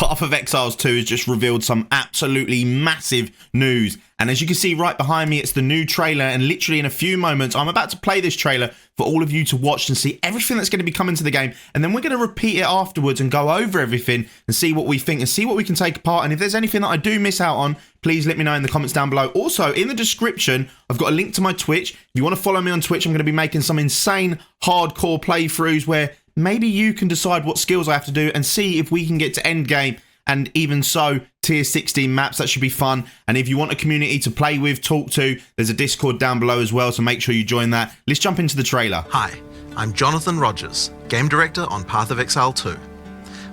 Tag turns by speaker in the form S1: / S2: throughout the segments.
S1: Path of Exiles 2 has just revealed some absolutely massive news. And as you can see right behind me, it's the new trailer. And literally in a few moments, I'm about to play this trailer for all of you to watch and see everything that's going to be coming to the game. And then we're going to repeat it afterwards and go over everything and see what we think and see what we can take apart. And if there's anything that I do miss out on, please let me know in the comments down below. Also, in the description, I've got a link to my Twitch. If you want to follow me on Twitch, I'm going to be making some insane hardcore playthroughs where maybe you can decide what skills I have to do and see if we can get to end game. And even so, tier 16 maps, that should be fun. And if you want a community to play with, talk to, there's a Discord down below as well, so make sure you join that. Let's jump into the trailer.
S2: Hi, I'm Jonathan Rogers, Game Director on Path of Exile 2.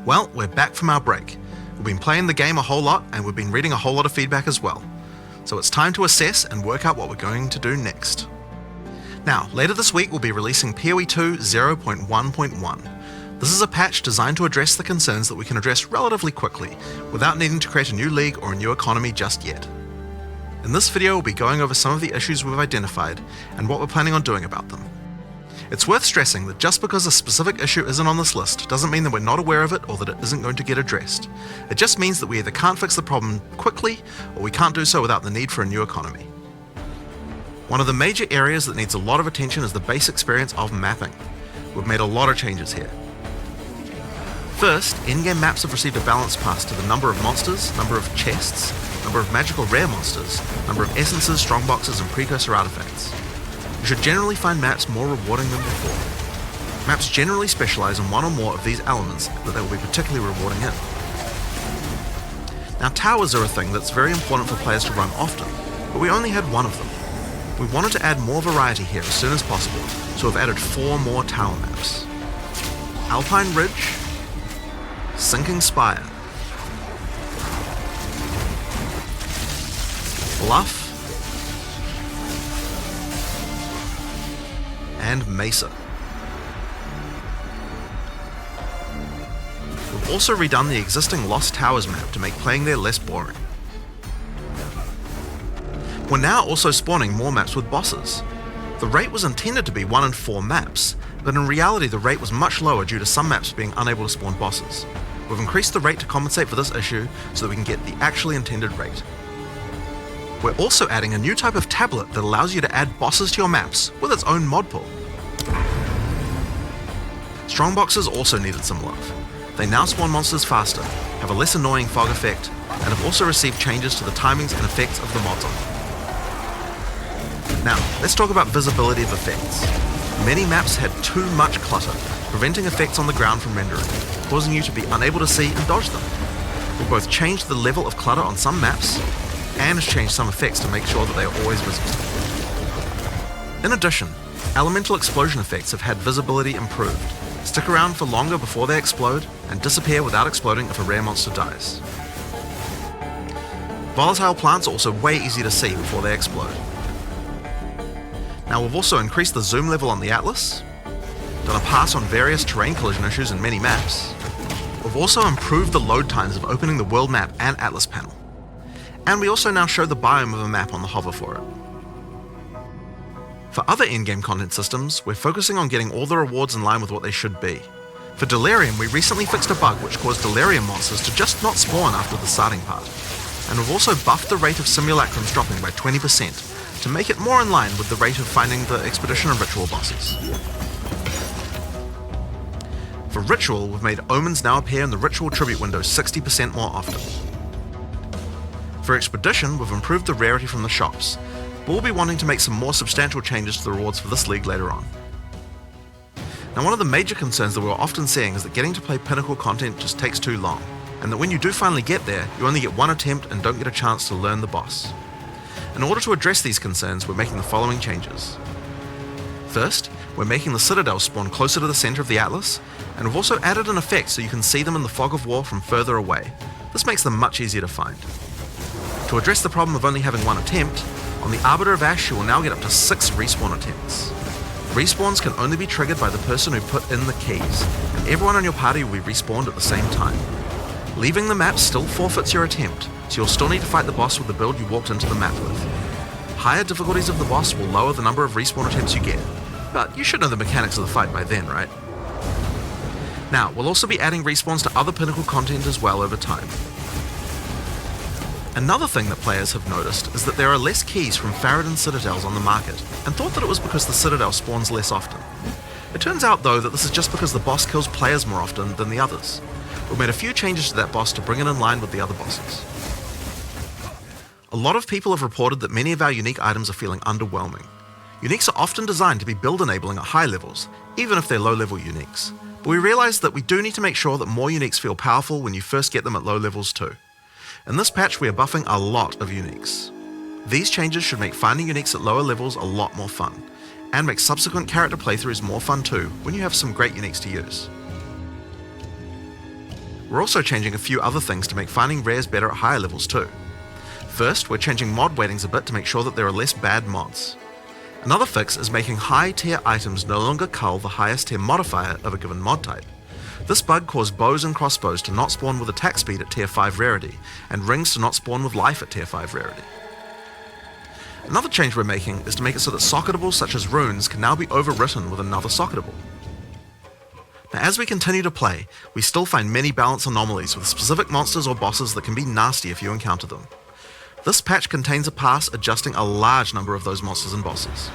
S2: Well, we're back from our break. We've been playing the game a whole lot, and we've been reading a whole lot of feedback as well. So it's time to assess and work out what we're going to do next. Now, later this week we'll be releasing PoE 2 0.1.1. This is a patch designed to address the concerns that we can address relatively quickly, without needing to create a new league or a new economy just yet. In this video we'll be going over some of the issues we've identified, and what we're planning on doing about them. It's worth stressing that just because a specific issue isn't on this list doesn't mean that we're not aware of it or that it isn't going to get addressed. It just means that we either can't fix the problem quickly, or we can't do so without the need for a new economy. One of the major areas that needs a lot of attention is the base experience of mapping. We've made a lot of changes here. First, in-game maps have received a balance pass to the number of monsters, number of chests, number of magical rare monsters, number of essences, strongboxes, and precursor artifacts. You should generally find maps more rewarding than before. Maps generally specialize in one or more of these elements that they will be particularly rewarding in. Now, towers are a thing that's very important for players to run often, but we only had one of them. We wanted to add more variety here as soon as possible, so we've added 4 more tower maps. Alpine Ridge, Sinking Spire, Bluff, and Mesa. We've also redone the existing Lost Towers map to make playing there less boring. We're now also spawning more maps with bosses. The rate was intended to be 1 in 4 maps, but in reality the rate was much lower due to some maps being unable to spawn bosses. We've increased the rate to compensate for this issue so that we can get the actually intended rate. We're also adding a new type of tablet that allows you to add bosses to your maps with its own mod pool. Strongboxes also needed some love. They now spawn monsters faster, have a less annoying fog effect, and have also received changes to the timings and effects of the mods on them. Now, let's talk about visibility of effects. Many maps had too much clutter, preventing effects on the ground from rendering, causing you to be unable to see and dodge them. We've both changed the level of clutter on some maps, and has changed some effects to make sure that they are always visible. In addition, elemental explosion effects have had visibility improved, stick around for longer before they explode, and disappear without exploding if a rare monster dies. Volatile plants are also way easier to see before they explode. Now, we've also increased the zoom level on the Atlas, done a pass on various terrain collision issues in many maps. We've also improved the load times of opening the world map and Atlas panel. And we also now show the biome of a map on the hover for it. For other in-game content systems, we're focusing on getting all the rewards in line with what they should be. For Delirium, we recently fixed a bug which caused Delirium monsters to just not spawn after the starting part. And we've also buffed the rate of simulacrums dropping by 20%, to make it more in line with the rate of finding the Expedition and Ritual bosses. For Ritual, we've made Omens now appear in the Ritual Tribute window 60% more often. For Expedition, we've improved the rarity from the shops, but we'll be wanting to make some more substantial changes to the rewards for this league later on. Now, one of the major concerns that we're often seeing is that getting to play Pinnacle content just takes too long, and that when you do finally get there, you only get one attempt and don't get a chance to learn the boss. In order to address these concerns, we're making the following changes. First, we're making the Citadel spawn closer to the center of the Atlas, and we've also added an effect so you can see them in the fog of war from further away. This makes them much easier to find. To address the problem of only having one attempt, on the Arbiter of Ash you will now get up to 6 respawn attempts. Respawns can only be triggered by the person who put in the keys, and everyone on your party will be respawned at the same time. Leaving the map still forfeits your attempt, so you'll still need to fight the boss with the build you walked into the map with. Higher difficulties of the boss will lower the number of respawn attempts you get, but you should know the mechanics of the fight by then, right? Now, we'll also be adding respawns to other Pinnacle content as well over time. Another thing that players have noticed is that there are less keys from Faradin Citadels on the market, and thought that it was because the Citadel spawns less often. It turns out though that this is just because the boss kills players more often than the others. We've made a few changes to that boss to bring it in line with the other bosses. A lot of people have reported that many of our unique items are feeling underwhelming. Uniques are often designed to be build enabling at high levels, even if they're low level uniques. But we realise that we do need to make sure that more uniques feel powerful when you first get them at low levels too. In this patch we are buffing a lot of uniques. These changes should make finding uniques at lower levels a lot more fun, and make subsequent character playthroughs more fun too when you have some great uniques to use. We're also changing a few other things to make finding rares better at higher levels too. First, we're changing mod weightings a bit to make sure that there are less bad mods. Another fix is making high tier items no longer cull the highest tier modifier of a given mod type. This bug caused bows and crossbows to not spawn with attack speed at tier 5 rarity, and rings to not spawn with life at tier 5 rarity. Another change we're making is to make it so that socketables such as runes can now be overwritten with another socketable. Now as we continue to play, we still find many balance anomalies with specific monsters or bosses that can be nasty if you encounter them. This patch contains a pass adjusting a large number of those monsters and bosses.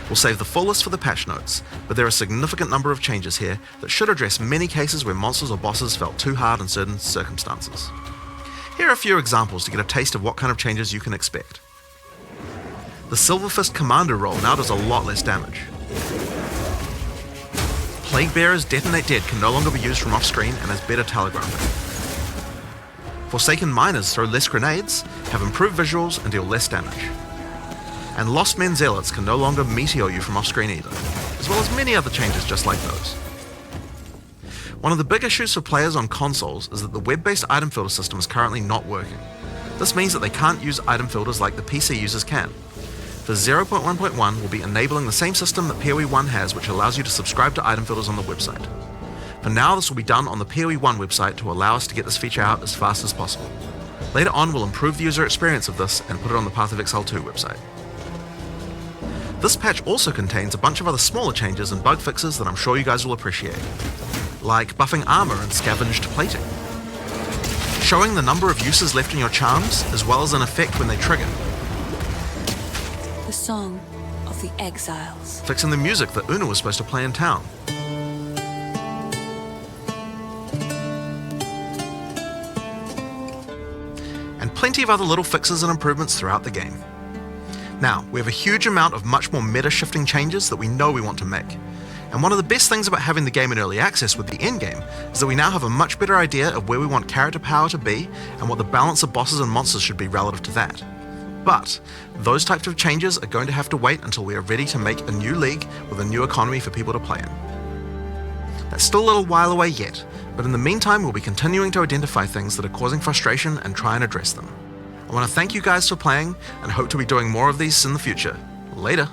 S2: We'll save the full list for the patch notes, but there are a significant number of changes here that should address many cases where monsters or bosses felt too hard in certain circumstances. Here are a few examples to get a taste of what kind of changes you can expect. The Silverfist Commander role now does a lot less damage. Plague Bearer's Detonate Dead can no longer be used from off-screen and has better telegraphing. Forsaken Miners throw less grenades, have improved visuals and deal less damage. And Lost Men Zealots can no longer meteor you from off-screen either, as well as many other changes just like those. One of the big issues for players on consoles is that the web-based item filter system is currently not working. This means that they can't use item filters like the PC users can. For 0.1.1, we'll be enabling the same system that PoE 1 has, which allows you to subscribe to item filters on the website. For now, this will be done on the PoE 1 website to allow us to get this feature out as fast as possible. Later on, we'll improve the user experience of this and put it on the Path of Exile 2 website. This patch also contains a bunch of other smaller changes and bug fixes that I'm sure you guys will appreciate, like buffing armor and scavenged plating, showing the number of uses left in your charms as well as an effect when they trigger,
S3: the song of the Exiles,
S2: fixing the music that Una was supposed to play in town, and plenty of other little fixes and improvements throughout the game. Now, we have a huge amount of much more meta-shifting changes that we know we want to make. And one of the best things about having the game in early access with the endgame is that we now have a much better idea of where we want character power to be and what the balance of bosses and monsters should be relative to that. But those types of changes are going to have to wait until we are ready to make a new league with a new economy for people to play in. That's still a little while away yet, but in the meantime we'll be continuing to identify things that are causing frustration and try and address them. I want to thank you guys for playing and hope to be doing more of these in the future. Later.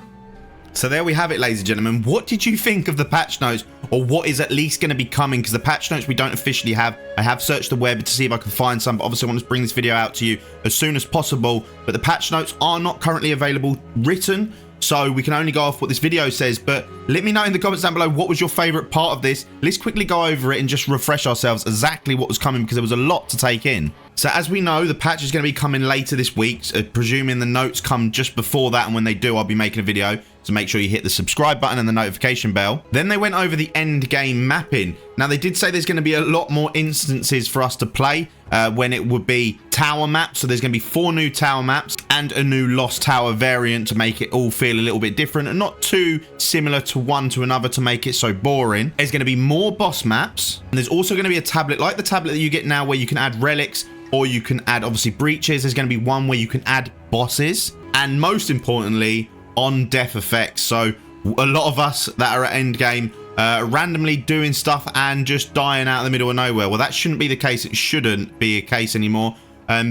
S1: So there we have it, ladies and gentlemen. What did you think of the patch notes, or what is at least going to be coming? Because the patch notes we don't officially have. I have searched the web to see if I can find some, but obviously I want to bring this video out to you as soon as possible. But the patch notes are not currently available written, so we can only go off what this video says. But let me know in the comments down below what was your favorite part of this. Let's quickly go over it and just refresh ourselves exactly what was coming, because there was a lot to take in. So as we know, the patch is going to be coming later this week, presuming the notes come just before that, and when they do I'll be making a video, so make sure you hit the subscribe button and the notification bell. Then they went over the end game mapping. Now they did say there's going to be a lot more instances for us to play when it would be tower maps. So there's going to be 4 new tower maps and a new Lost Tower variant to make it all feel a little bit different and not too similar to one to another to make it so boring. There's going to be more boss maps, and there's also going to be a tablet like the tablet that you get now where you can add relics, or you can add obviously breaches. There's going to be one where you can add bosses, and most importantly, on death effects. So a lot of us that are at end game randomly doing stuff and just dying out in the middle of nowhere. Well, that shouldn't be the case. It shouldn't be a case anymore,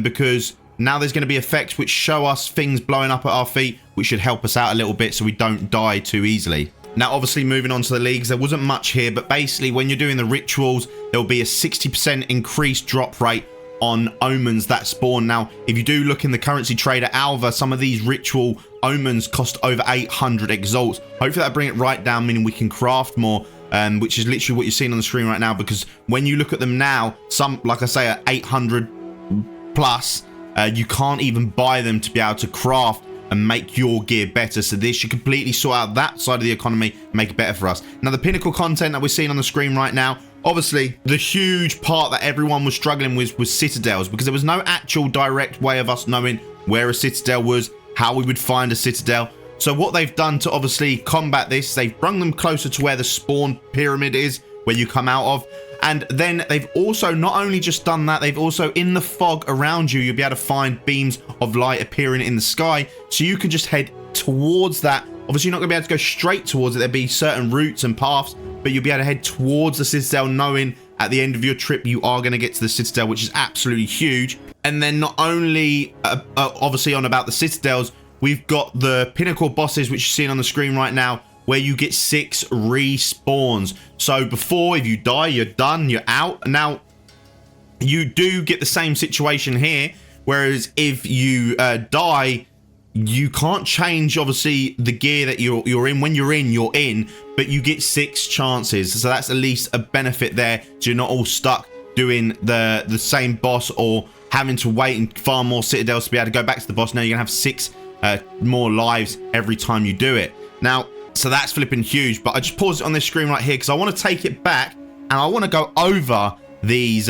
S1: because now there's going to be effects which show us things blowing up at our feet, which should help us out a little bit so we don't die too easily. Now, obviously, moving on to the leagues, there wasn't much here, but basically when you're doing the rituals, there'll be a 60% increased drop rate on omens that spawn. Now, if you do look in the currency trader Alva, some of these ritual omens cost over 800 exalts. Hopefully that'll bring it right down, meaning we can craft more. which is literally what you're seeing on the screen right now, because when you look at them now, some, like I say, are 800 plus, you can't even buy them to be able to craft and make your gear better. So this should completely sort out that side of the economy, make it better for us. Now the Pinnacle content that we're seeing on the screen right now, obviously the huge part that everyone was struggling with was citadels, because there was no actual direct way of us knowing where a citadel was, how we would find a citadel. So what they've done to obviously combat this, they've brought them closer to where the spawn pyramid is, where you come out of. And then they've also not only just done that, they've also, in the fog around you, you'll be able to find beams of light appearing in the sky. So you can just head towards that. Obviously, you're not going to be able to go straight towards it. There'll be certain routes and paths, but you'll be able to head towards the citadel, knowing at the end of your trip, you are going to get to the citadel, which is absolutely huge. And then not only, obviously, on about the citadels, we've got the Pinnacle bosses, which you're seeing on the screen right now, where you get 6 respawns. So before, if you die, you're done, you're out. Now, you do get the same situation here, whereas if you die, you can't change, obviously, the gear that you're in. When you're in, but you get 6 chances. So that's at least a benefit there, so you're not all stuck doing the same boss or having to wait and farm more citadels to be able to go back to the boss. Now you're gonna have 6 more lives every time you do it. Now, so that's flipping huge, but I just paused it on this screen right here because I want to take it back and I want to go over these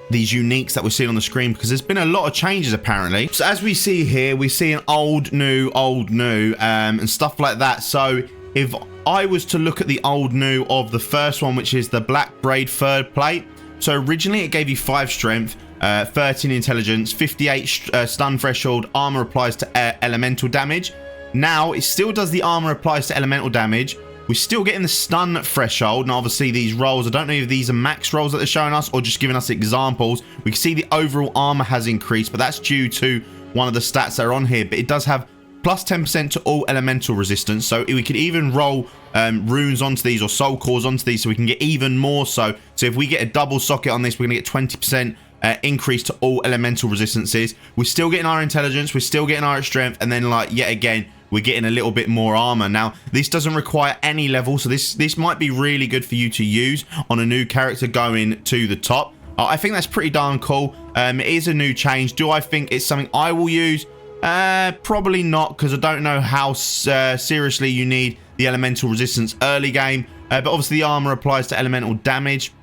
S1: uniques that we're seeing on the screen, because there's been a lot of changes apparently. So as we see here, we see an old, new, and stuff like that. So if I was to look at the old, new of the first one, which is the Black Braid third plate. So originally it gave you 5 strength, 13 intelligence, 58 stun threshold, armor applies to elemental damage. Now, it still does the armor applies to elemental damage. We're still getting the stun threshold. And obviously, these rolls, I don't know if these are max rolls that they're showing us or just giving us examples. We can see the overall armor has increased, but that's due to one of the stats that are on here. But it does have plus 10% to all elemental resistance. So we could even roll runes onto these or soul cores onto these, so we can get even more so. So if we get a double socket on this, we're going to get 20% increase to all elemental resistances. We're still getting our intelligence, we're still getting our strength, and then, like, yet again, we're getting a little bit more armor. Now, this doesn't require any level, so this might be really good for you to use on a new character going to the top. I think that's pretty darn cool. It is a new change. Do I think it's something I will use? Probably not, because I don't know how seriously you need the elemental resistance early game. But obviously the armor applies to elemental damage.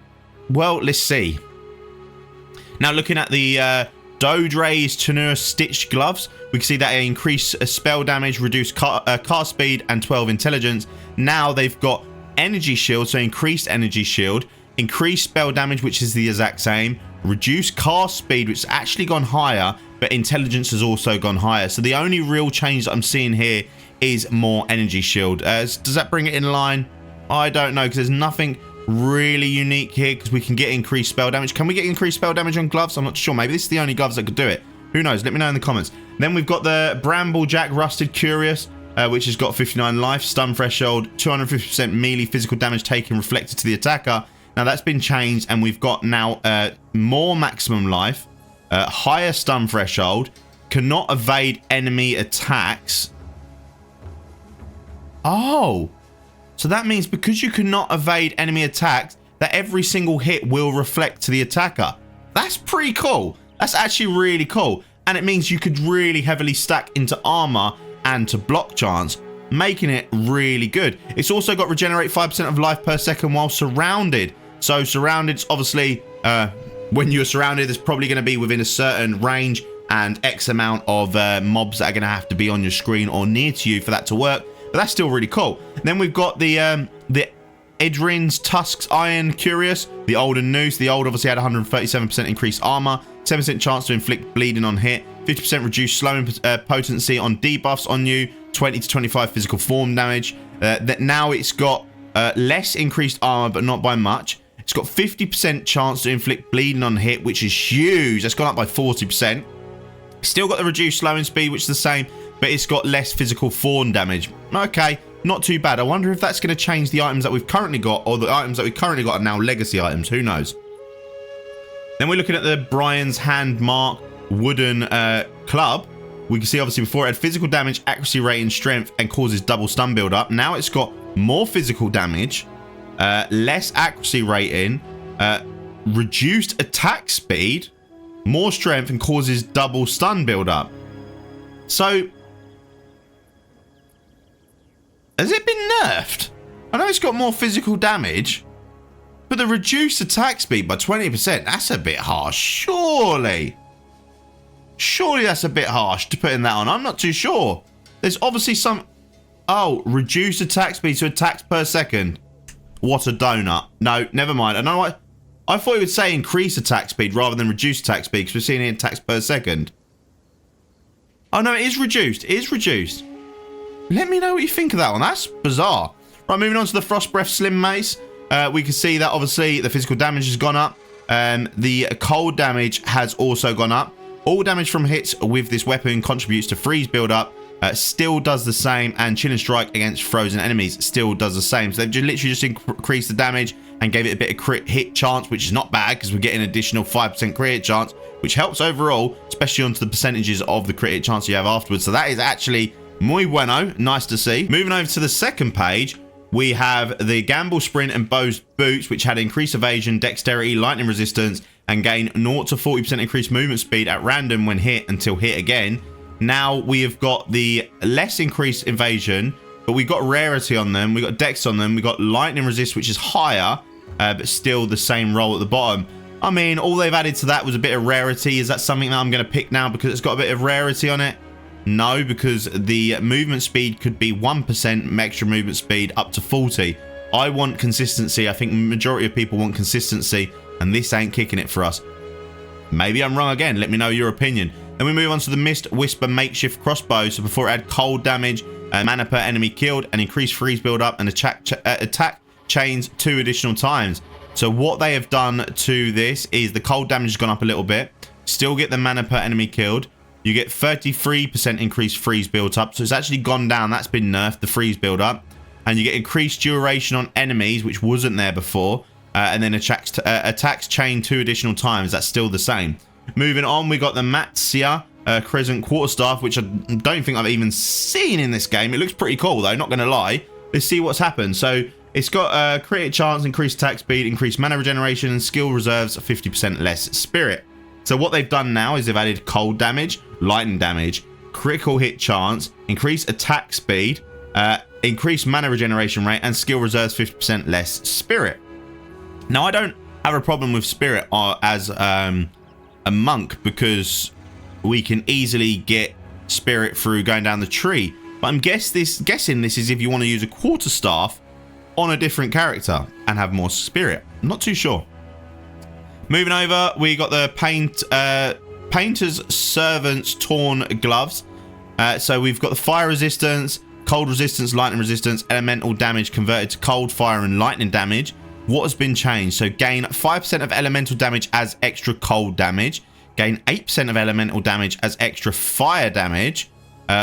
S1: Well, let's see. Now, looking at the Dodre's Tenure Stitched Gloves, we can see that they increase spell damage, reduce cast speed, and 12 intelligence. Now they've got energy shield, so increased energy shield, increased spell damage, which is the exact same, reduced cast speed, which has actually gone higher, but intelligence has also gone higher. So the only real change that I'm seeing here is more energy shield. Does that bring it in line? I don't know, because there's nothing really unique here, because we can get increased spell damage. Can we get increased spell damage on gloves? I'm not sure. Maybe this is the only gloves that could do it. Who knows? Let me know in the comments. Then we've got the Bramblejack Rusted Curious, which has got 59 life, stun threshold, 250% melee physical damage taken reflected to the attacker. Now that's been changed, and we've got now more maximum life, higher stun threshold, cannot evade enemy attacks. Oh, so that means because you cannot evade enemy attacks, that every single hit will reflect to the attacker. That's pretty cool. That's actually really cool. And it means you could really heavily stack into armor and to block chance, making it really good. It's also got regenerate 5% of life per second while surrounded. So surrounded, obviously, when you're surrounded, there's probably going to be within a certain range and X amount of mobs that are going to have to be on your screen or near to you for that to work. But that's still really cool. Then we've got the Edrin's Tusks Iron Curious, the old and new. So the old obviously had 137% increased armor, 7% chance to inflict bleeding on hit, 50% reduced slowing potency on debuffs on you, 20 to 25 physical form damage. That now it's got less increased armor, but not by much. It's got 50% chance to inflict bleeding on hit, which is huge. That's gone up by 40%. Still got the reduced slowing speed, which is the same, but it's got less physical form damage. Okay, not too bad. I wonder if that's going to change the items that we've currently got, or the items that we've currently got are now legacy items. Who knows? Then we're looking at the Brian's Hand Mark wooden club. We can see obviously before it had physical damage, accuracy rating, strength, and causes double stun build up. Now it's got more physical damage, less accuracy rating, reduced attack speed, more strength, and causes double stun build-up. So, has it been nerfed? I know it's got more physical damage, but the reduced attack speed by 20%, that's a bit harsh, surely. Surely that's a bit harsh to putting that on. I'm not too sure. There's obviously some... Oh, reduced attack speed to attacks per second. What a donut. No, never mind. I know what... I thought it would say increase attack speed rather than reduce attack speed because we're seeing it attacks per second. Oh no, it is reduced. It is reduced. Let me know what you think of that one. That's bizarre. Right, moving on to the Frost Breath Slim Mace. We can see that obviously the physical damage has gone up. The cold damage has also gone up. All damage from hits with this weapon contributes to freeze build-up. Still does the same, and Chill and Strike against frozen enemies still does the same. So they've literally just increased the damage and gave it a bit of crit hit chance, which is not bad because we're getting an additional 5% crit hit chance, which helps overall, especially onto the percentages of the crit hit chance you have afterwards. So that is actually muy bueno. Nice to see. Moving over to the second page, we have the Gamble Sprint and Bow's Boots, which had increased evasion, dexterity, lightning resistance, and gain 0 to 40% increased movement speed at random when hit until hit again. Now we have got the less increased evasion, but we got rarity on them. We got dex on them. We got lightning resist, which is higher, but still the same roll at the bottom. I mean, all they've added to that was a bit of rarity. Is that something that I'm going to pick now because it's got a bit of rarity on it? No, because the movement speed could be 1% extra movement speed up to 40. I want consistency. I think majority of people want consistency, and this ain't kicking it for us. Maybe I'm wrong again. Let me know your opinion. Then we move on to the Mist Whisper Makeshift Crossbow. So before it had cold damage, mana per enemy killed, and increased freeze build up, and attack chains 2 additional times. So what they have done to this is the cold damage has gone up a little bit. Still get the mana per enemy killed. You get 33% increased freeze build up. So it's actually gone down. That's been nerfed, the freeze build up. And you get increased duration on enemies, which wasn't there before. And then attacks chain 2 additional times. That's still the same. Moving on, we got the Matsia Crescent Quarterstaff, which I don't think I've even seen in this game. It looks pretty cool, though, not going to lie. Let's see what's happened. So it's got crit chance, increased attack speed, increased mana regeneration, and skill reserves 50% less spirit. So what they've done now is they've added cold damage, lightning damage, critical hit chance, increased attack speed, increased mana regeneration rate, and skill reserves 50% less spirit. Now, I don't have a problem with spirit as a monk because we can easily get spirit through going down the tree. But I'm guessing this is if you want to use a quarterstaff on a different character and have more spirit. I'm not too sure. Moving over, we got the Painter's Servant's Torn Gloves. So we've got the fire resistance, cold resistance, lightning resistance, elemental damage converted to cold, fire, and lightning damage. What has been changed? So gain 5% of elemental damage as extra cold damage. Gain 8% of elemental damage as extra fire damage.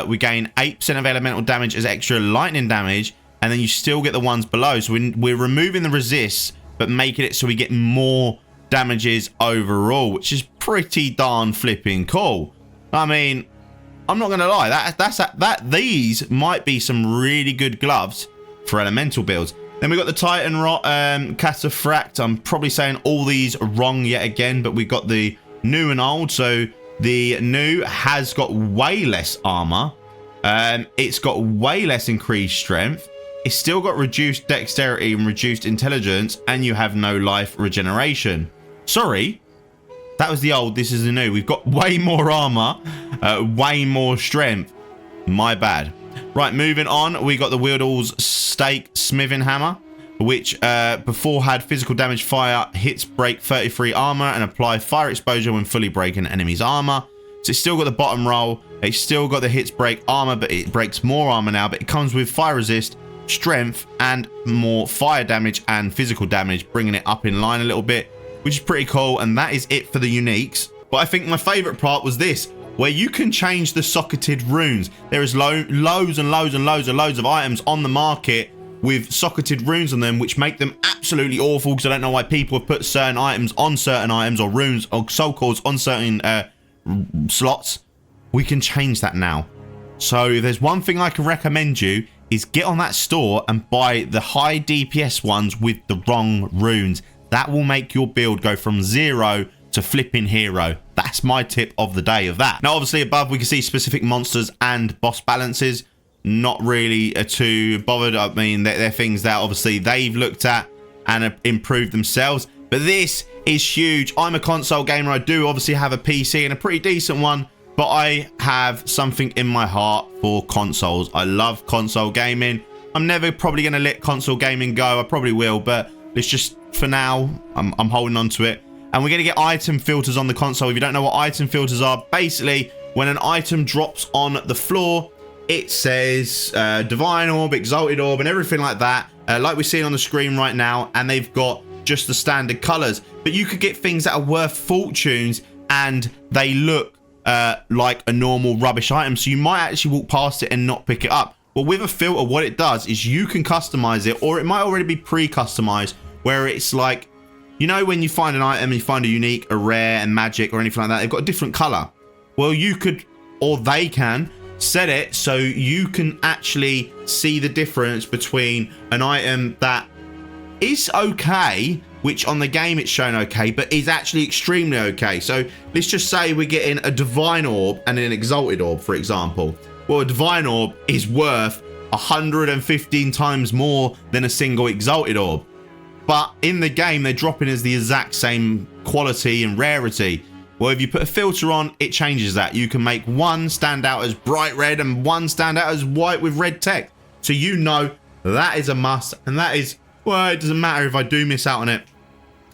S1: We gain 8% of elemental damage as extra lightning damage. And then you still get the ones below. So we're removing the resists, but making it so we get more damages overall, which is pretty darn flipping cool. I mean, I'm not going to lie. These might be some really good gloves for elemental builds. Then we got the Titan Rot Cataphract. I'm probably saying all these wrong yet again, but we got the new and old. So the new has got way less armor. It's got way less increased strength. It's still got reduced dexterity and reduced intelligence, and you have no life regeneration. Sorry, that was the old. This is the new. We've got way more armor, way more strength. My bad. Right, moving on, we got the Wieldle's Stake Smithing Hammer, which before had physical damage, fire, hits break 33 armor, and apply fire exposure when fully breaking enemy's armor. So it's still got the bottom roll. It's still got the hits break armor, but it breaks more armor now. But it comes with fire resist, strength, and more fire damage and physical damage, bringing it up in line a little bit, which is pretty cool. And that is it for the uniques. But I think my favorite part was this, where you can change the socketed runes. There is loads and loads of items on the market with socketed runes on them, which make them absolutely awful, because I don't know why people have put certain items on certain items, or runes or soul cores on certain slots. We can change that now. So if there's one thing I can recommend you, is get on that store and buy the high DPS ones with the wrong runes. That will make your build go from 0 to flipping hero. That's my tip of the day of that. Now, obviously above we can see specific monsters and boss balances. Not really too bothered. I mean, they're things that obviously they've looked at and have improved themselves. But this is huge. I'm a console gamer. I do obviously have a PC and a pretty decent one, but I have something in my heart for consoles. I love console gaming. I'm never probably going to let console gaming go. I probably will, but let's just, for now, I'm holding on to it. And we're going to get item filters on the console. If you don't know what item filters are, basically, when an item drops on the floor, it says Divine Orb, Exalted Orb, and everything like that, like we're seeing on the screen right now, and they've got just the standard colors. But you could get things that are worth fortunes, and they look like a normal rubbish item, so you might actually walk past it and not pick it up. Well, with a filter, what it does is you can customize it, or it might already be pre-customized, where it's like, you know, when you find an item, you find a unique, a rare, and magic, or anything like that, they've got a different color. Well, you could, or they can, set it so you can actually see the difference between an item that is okay, which on the game it's shown okay, but is actually extremely okay. So let's just say we're getting a Divine Orb and an Exalted Orb, for example. Well, a Divine Orb is worth 115 times more than a single Exalted Orb. But in the game, they're dropping as the exact same quality and rarity. Well, if you put a filter on, it changes that. You can make one stand out as bright red and one stand out as white with red text. So you know that is a must, and that is, well, it doesn't matter if I do miss out on it.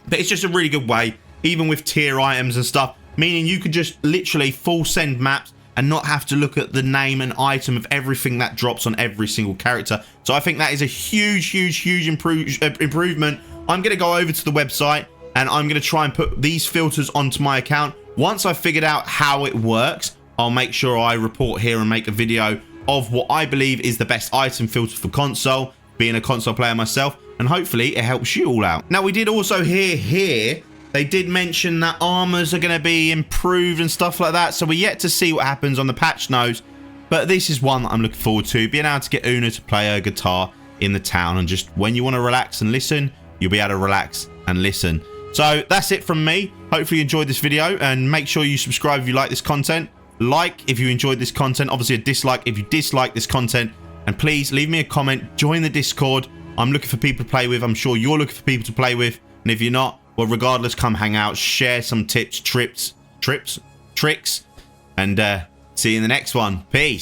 S1: But it's just a really good way, even with tier items and stuff, meaning you could just literally full send maps and not have to look at the name and item of everything that drops on every single character. So I think that is a huge improvement. I'm going to go over to the website and I'm going to try and put these filters onto my account. Once I've figured out how it works, I'll make sure I report here and make a video of what I believe is the best item filter for console, being a console player myself, and hopefully it helps you all out. Now, we did also hear here, they did mention that armors are going to be improved and stuff like that, so we're yet to see what happens on the patch notes, but this is one that I'm looking forward to, being able to get Una to play her guitar in the town, and just when you want to relax and listen, you'll be able to relax and listen. So that's it from me. Hopefully you enjoyed this video, and make sure you subscribe if you like this content. Like if you enjoyed this content, obviously a dislike if you dislike this content, and please leave me a comment, join the Discord. I'm looking for people to play with. I'm sure you're looking for people to play with, and if you're not, well, regardless, come hang out, share some tips, tricks, and see you in the next one. Peace.